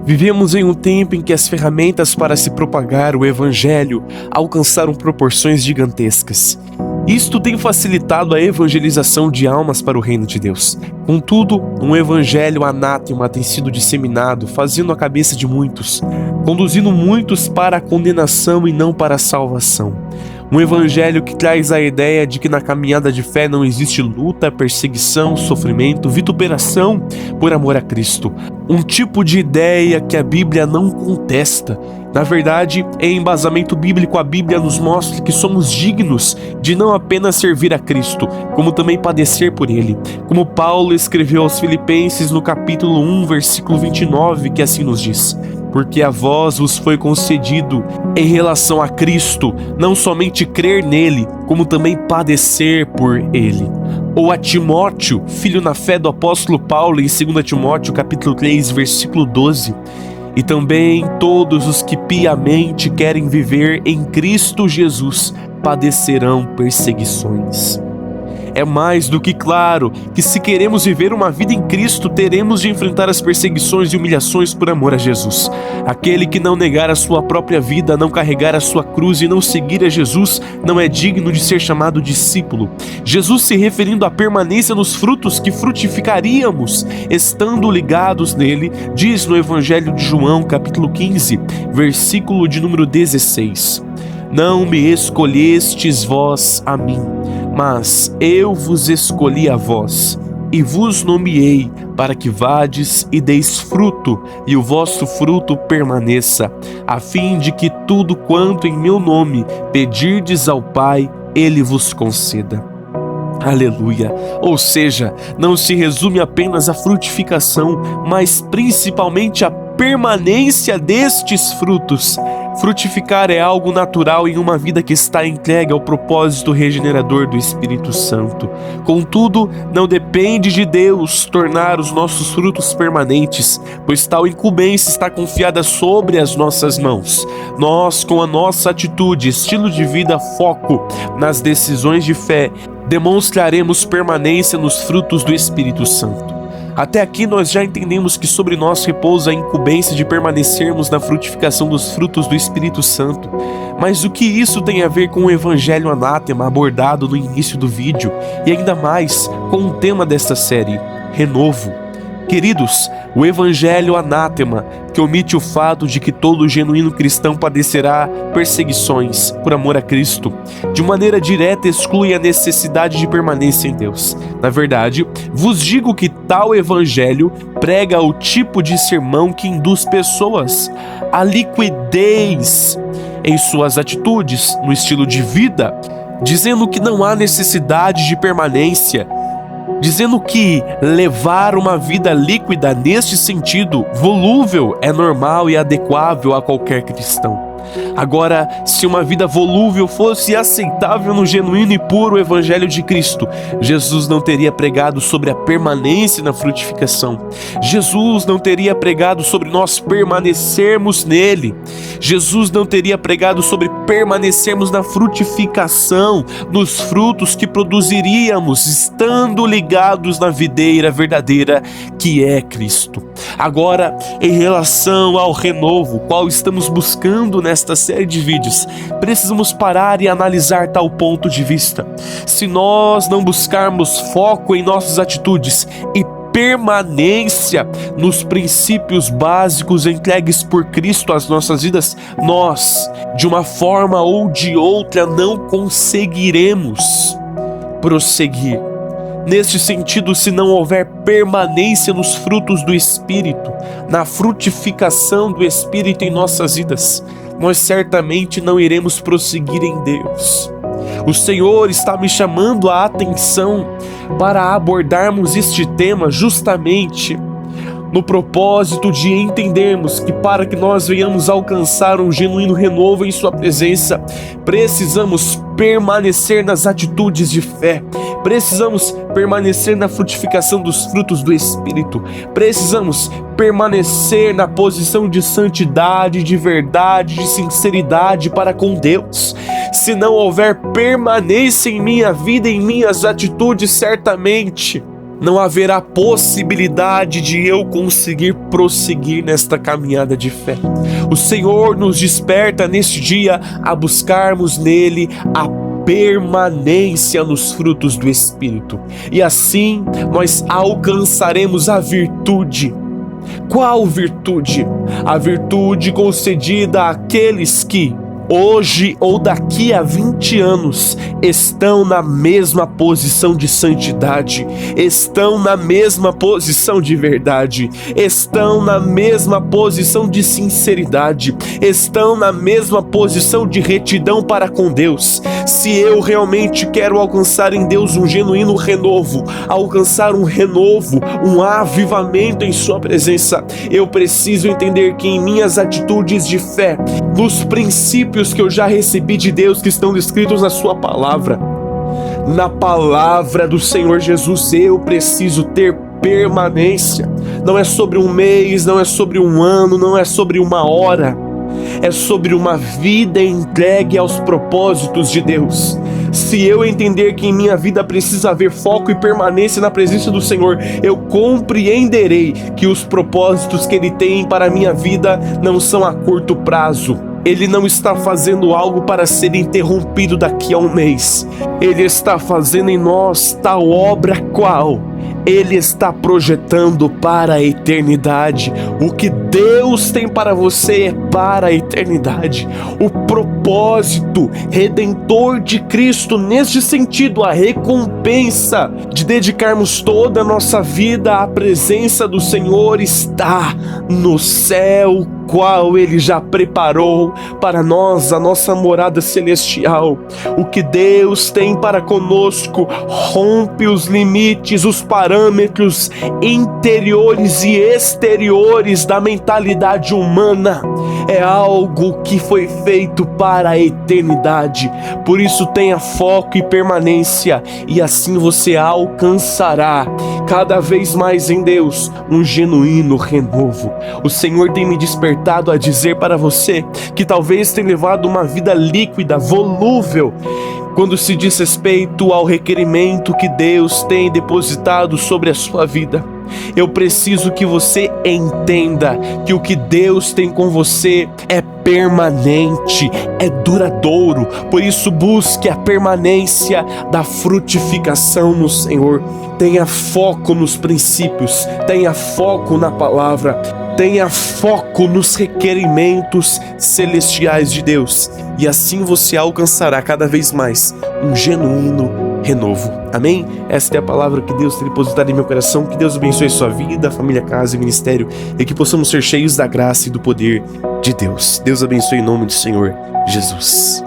Vivemos em um tempo em que as ferramentas para se propagar o Evangelho alcançaram proporções gigantescas. Isto tem facilitado a evangelização de almas para o reino de Deus. Contudo, um evangelho anátema tem sido disseminado, fazendo a cabeça de muitos, conduzindo muitos para a condenação e não para a salvação. Um evangelho que traz a ideia de que na caminhada de fé não existe luta, perseguição, sofrimento, vituperação por amor a Cristo. Um tipo de ideia que a Bíblia não contesta. Na verdade, em embasamento bíblico, a Bíblia nos mostra que somos dignos de não apenas servir a Cristo, como também padecer por Ele. Como Paulo escreveu aos Filipenses no capítulo 1, versículo 29, que assim nos diz: porque a vós vos foi concedido, em relação a Cristo, não somente crer nele, como também padecer por ele. Ou a Timóteo, filho na fé do apóstolo Paulo, em 2 Timóteo capítulo 3, versículo 12. E também todos os que piamente querem viver em Cristo Jesus padecerão perseguições. É mais do que claro que se queremos viver uma vida em Cristo, teremos de enfrentar as perseguições e humilhações por amor a Jesus. Aquele que não negar a sua própria vida, não carregar a sua cruz e não seguir a Jesus, não é digno de ser chamado discípulo. Jesus, se referindo à permanência nos frutos que frutificaríamos, estando ligados nele, diz no Evangelho de João, capítulo 15, versículo de número 16. Não me escolhestes vós a mim, mas eu vos escolhi a vós, e vos nomeei para que vades e deis fruto, e o vosso fruto permaneça, a fim de que tudo quanto em meu nome pedirdes ao Pai, Ele vos conceda. Aleluia! Ou seja, não se resume apenas à frutificação, mas principalmente à permanência destes frutos. Frutificar é algo natural em uma vida que está entregue ao propósito regenerador do Espírito Santo. Contudo, não depende de Deus tornar os nossos frutos permanentes, pois tal incumbência está confiada sobre as nossas mãos. Nós, com a nossa atitude, estilo de vida, foco nas decisões de fé, demonstraremos permanência nos frutos do Espírito Santo. Até aqui nós já entendemos que sobre nós repousa a incumbência de permanecermos na frutificação dos frutos do Espírito Santo. Mas o que isso tem a ver com o Evangelho anátema abordado no início do vídeo e ainda mais com o tema desta série, renovo? Queridos, o Evangelho anátema, que omite o fato de que todo genuíno cristão padecerá perseguições por amor a Cristo, de maneira direta exclui a necessidade de permanência em Deus. Na verdade, vos digo que tal Evangelho prega o tipo de sermão que induz pessoas à liquidez em suas atitudes, no estilo de vida, dizendo que não há necessidade de permanência, dizendo que levar uma vida líquida neste sentido, volúvel, é normal e adequável a qualquer cristão. Agora, se uma vida volúvel fosse aceitável no genuíno e puro Evangelho de Cristo, Jesus não teria pregado sobre a permanência na frutificação. Jesus não teria pregado sobre nós permanecermos nele. Jesus não teria pregado sobre permanecermos na frutificação, nos frutos que produziríamos estando ligados na videira verdadeira que é Cristo. Agora, em relação ao renovo, qual estamos buscando nesta série de vídeos, precisamos parar e analisar tal ponto de vista. Se nós não buscarmos foco em nossas atitudes e permanência nos princípios básicos entregues por Cristo às nossas vidas, nós, de uma forma ou de outra, não conseguiremos prosseguir. Neste sentido, se não houver permanência nos frutos do Espírito, na frutificação do Espírito em nossas vidas, nós certamente não iremos prosseguir em Deus. O Senhor está me chamando a atenção para abordarmos este tema justamente no propósito de entendermos que para que nós venhamos alcançar um genuíno renovo em sua presença, precisamos permanecer nas atitudes de fé, precisamos permanecer na frutificação dos frutos do Espírito, precisamos permanecer na posição de santidade, de verdade, de sinceridade para com Deus. Se não houver permanência em minha vida, em minhas atitudes, certamente não haverá possibilidade de eu conseguir prosseguir nesta caminhada de fé. O Senhor nos desperta neste dia a buscarmos nele a permanência nos frutos do Espírito, e assim nós alcançaremos a virtude. Qual virtude? A virtude concedida àqueles que hoje ou daqui a 20 anos estão na mesma posição de santidade, estão na mesma posição de verdade, estão na mesma posição de sinceridade, estão na mesma posição de retidão para com Deus. Se eu realmente quero alcançar em Deus um genuíno renovo, alcançar um renovo, um avivamento em sua presença, eu preciso entender que em minhas atitudes de fé, nos princípios que eu já recebi de Deus, que estão descritos na sua palavra, na palavra do Senhor Jesus, eu preciso ter permanência. Não é sobre um mês, não é sobre um ano, não é sobre uma hora, é sobre uma vida entregue aos propósitos de Deus. Se eu entender que em minha vida precisa haver foco e permanência na presença do Senhor, eu compreenderei que os propósitos que Ele tem para a minha vida não são a curto prazo. Ele não está fazendo algo para ser interrompido daqui a um mês. Ele está fazendo em nós tal obra qual Ele está projetando para a eternidade. O que Deus tem para você é para a eternidade. O propósito redentor de Cristo, neste sentido, a recompensa de dedicarmos toda a nossa vida à presença do Senhor, está no céu, qual Ele já preparou para nós, a nossa morada celestial. O que Deus tem para conosco rompe os limites, os parâmetros interiores e exteriores da mentalidade humana. É algo que foi feito para a eternidade. Por isso tenha foco e permanência, e assim você alcançará cada vez mais em Deus um genuíno renovo. O Senhor tem me despertado a dizer para você que talvez tenha levado uma vida líquida, volúvel, quando se diz respeito ao requerimento que Deus tem depositado sobre a sua vida. Eu preciso que você entenda que o que Deus tem com você é permanente, é duradouro. Por isso busque a permanência da frutificação no Senhor. Tenha foco nos princípios, tenha foco na palavra, tenha foco nos requerimentos celestiais de Deus, e assim você alcançará cada vez mais um genuíno renovo. Amém? Esta é a palavra que Deus tem depositado em meu coração. Que Deus abençoe sua vida, família, casa e ministério, e que possamos ser cheios da graça e do poder de Deus. Deus abençoe em nome do Senhor Jesus.